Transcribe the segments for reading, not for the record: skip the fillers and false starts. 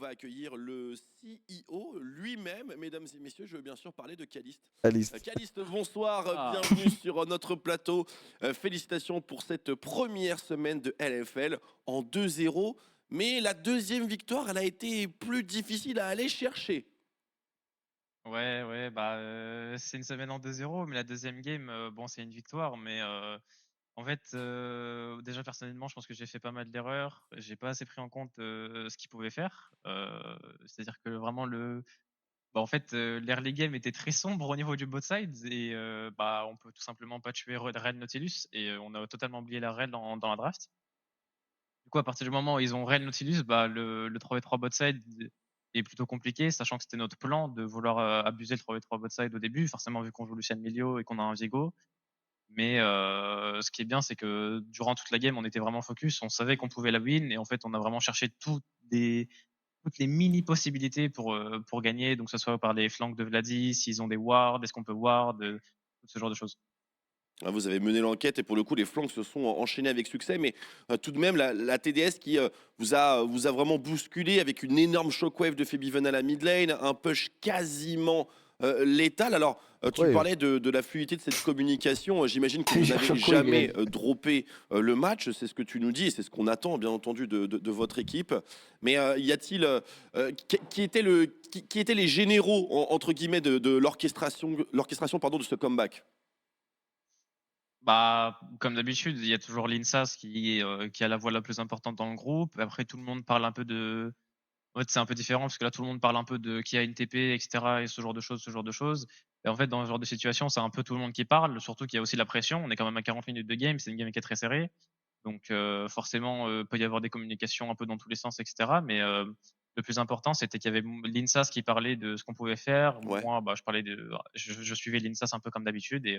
va accueillir le CEO lui-même. Mesdames et messieurs, je veux bien sûr parler de Caliste. Caliste. Caliste, bonsoir, Ah. bienvenue sur notre plateau. Félicitations pour cette première semaine de LFL en 2-0. Mais la deuxième victoire, elle a été plus difficile à aller chercher. C'est une semaine en 2-0, mais la deuxième game, bon, c'est une victoire, mais en fait, déjà personnellement, je pense que j'ai fait pas mal d'erreurs. J'ai pas assez pris en compte, ce qu'ils pouvaient faire. C'est-à-dire que vraiment en fait, l'early game était très sombre au niveau du bot side et on peut tout simplement pas tuer Red Nautilus et on a totalement oublié la Red dans la draft. Du coup, à partir du moment où ils ont Red Nautilus, le 3v3 bot side est plutôt compliqué, sachant que c'était notre plan de vouloir abuser le 3v3 bot side au début, forcément vu qu'on joue Lucian Milio et qu'on a un Viego. Mais ce qui est bien, c'est que durant toute la game, on était vraiment focus, on savait qu'on pouvait la win et en fait, on a vraiment cherché toutes les mini possibilités pour gagner, donc que ce soit par les flanks de Vladi, s'ils ont des wards, est-ce qu'on peut ward, tout ce genre de choses. Vous avez mené l'enquête et pour le coup, les flancs se sont enchaînés avec succès. Mais tout de même, la TDS qui vous a vraiment bousculé avec une énorme shockwave de Febiven à la mid lane, un push quasiment létal. Alors, tu Ouais. parlais de la fluidité de cette communication. J'imagine que vous Plusieurs n'avez shockwaves, jamais ouais. droppé le match. C'est ce que tu nous dis et c'est ce qu'on attend, bien entendu, de votre équipe. Mais y a-t-il. Qui étaient les généraux, entre guillemets, de l'orchestration pardon, de ce comeback? Comme d'habitude, il y a toujours l'INSAS qui a la voix la plus importante dans le groupe. Après, tout le monde parle un peu de. En fait, c'est un peu différent parce que là, tout le monde parle un peu de qui a une TP, etc. et ce genre de choses, ce genre de choses. Et en fait, dans ce genre de situation, c'est un peu tout le monde qui parle, surtout qu'il y a aussi la pression. On est quand même à 40 minutes de game, c'est une game qui est très serrée. Donc, forcément, peut y avoir des communications un peu dans tous les sens, etc. Mais le plus important, c'était qu'il y avait l'INSAS qui parlait de ce qu'on pouvait faire. Ouais. Moi, je suivais l'INSAS un peu comme d'habitude et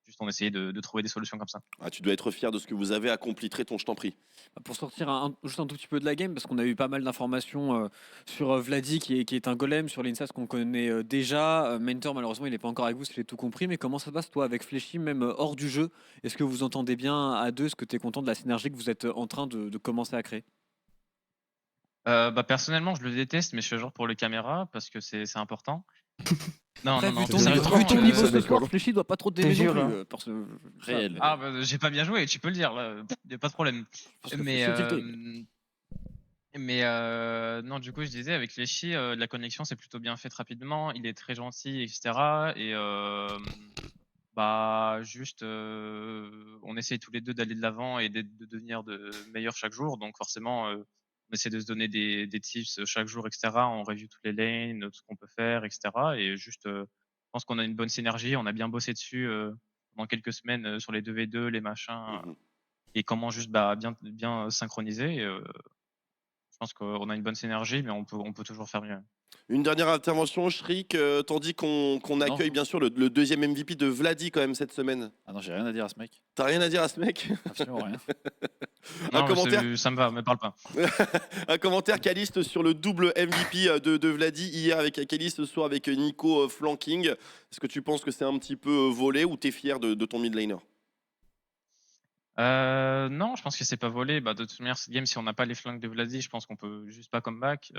juste on essayait de trouver des solutions comme ça. Ah, tu dois être fier de ce que vous avez accompli. Tréton, je t'en prie. Pour sortir juste un tout petit peu de la game, parce qu'on a eu pas mal d'informations sur Vladi qui est un golem, sur l'Insas qu'on connaît déjà. Mentor, malheureusement, il n'est pas encore avec vous, si j'ai tout compris. Mais comment ça se passe, toi, avec Fléchy, même hors du jeu? Est-ce que vous entendez bien à deux? Est-ce que tu es content de la synergie que vous êtes en train de commencer à créer? Personnellement, je le déteste, mais je fais genre pour les caméras parce que c'est important. Non, Après, non, non, vu plus ton, sérieusement, vu ton niveau ça ce soir, décolle. Fléchy doit pas trop T'es t'aimer non sûr, plus. là. Réel. j'ai pas bien joué, tu peux le dire, là, y a pas de problème. Parce que Mais, Fléchy est tilté. non, du coup, je disais, avec Leshy, la connexion s'est plutôt bien faite rapidement, il est très gentil, etc. Et juste, on essaye tous les deux d'aller de l'avant et de devenir meilleurs chaque jour. Donc forcément, on essaie de se donner des tips chaque jour, etc. On review toutes les lanes, ce qu'on peut faire, etc. Et juste, je pense qu'on a une bonne synergie. On a bien bossé dessus pendant quelques semaines sur les 2v2, les machins, Mhm. et comment juste bien synchroniser. Et, je pense qu'on a une bonne synergie, mais on peut toujours faire mieux. Une dernière intervention, Shriek, tandis qu'on Non. accueille bien sûr le deuxième MVP de Vladi quand même cette semaine. Ah non, j'ai rien à dire à ce mec. T'as rien à dire à ce mec? Absolument rien. Un Non, mais commentaire, ça me va, me parle pas. un commentaire Caliste sur le double MVP de Vladi hier avec Caliste, ce soir avec Nico flanking. Est-ce que tu penses que c'est un petit peu volé ou t'es fier de ton mid laner? Non, je pense que c'est pas volé. De toute manière, cette game, si on n'a pas les flingues de Vladi, je pense qu'on peut juste pas comeback.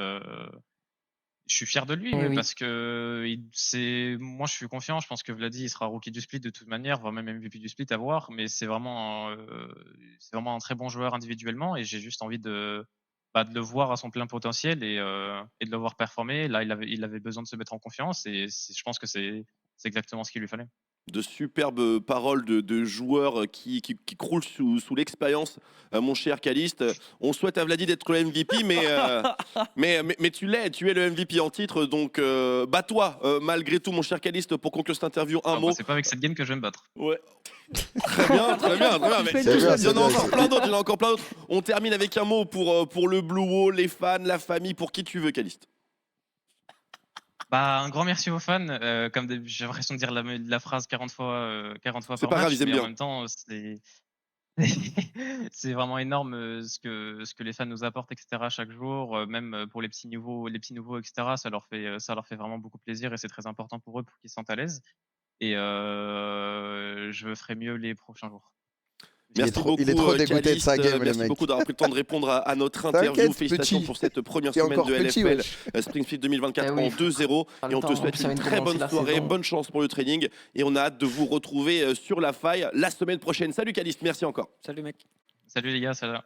Je suis fier de lui, Eh oui, oui. parce que moi, je suis confiant. Je pense que Vladi, il sera rookie du split de toute manière, voire même MVP du split à voir. Mais c'est vraiment un très bon joueur individuellement, et j'ai juste envie de le voir à son plein potentiel et de le voir performer. Là, il avait besoin de se mettre en confiance, et je pense que c'est exactement ce qu'il lui fallait. De superbes paroles de joueurs qui croulent sous l'expérience, mon cher Caliste. On souhaite à Vladi d'être le MVP, mais tu es le MVP en titre, donc bats-toi malgré tout, mon cher Caliste, pour conclure cette interview. Un mot. C'est pas avec cette game que je vais me battre. Ouais. Très bien, très bien, très bien. Mais C'est bien, il y en c'est a bien, encore c'est plein d'autres, il y en a encore plein d'autres. On termine avec un mot pour le Blue Wall, les fans, la famille, pour qui tu veux, Caliste. Un grand merci aux fans. J'ai l'impression de dire la phrase 40 fois C'est par pas grave, match, ils aiment mais en bien. même temps, c'est vraiment énorme ce que les fans nous apportent, etc. chaque jour, même pour les petits nouveaux, etc. Ça leur fait vraiment beaucoup plaisir, et c'est très important pour eux pour qu'ils se sentent à l'aise. Et je ferai mieux les prochains jours. Merci beaucoup, il est trop dégoûté de Caliste. sa game, le Merci mec. beaucoup d'avoir pris le temps de répondre à notre interview. T'inquiète, Félicitations petit. pour cette première T'es semaine encore de petit, LFL wesh. Springfield 2024 Eh oui, en 2-0. pas le Et on te temps, souhaite ça vient une de très commencer bonne la soirée, saison. bonne chance pour le training. Et on a hâte de vous retrouver sur la faille la semaine prochaine. Salut Caliste, merci encore. Salut mec. Salut les gars, ça va.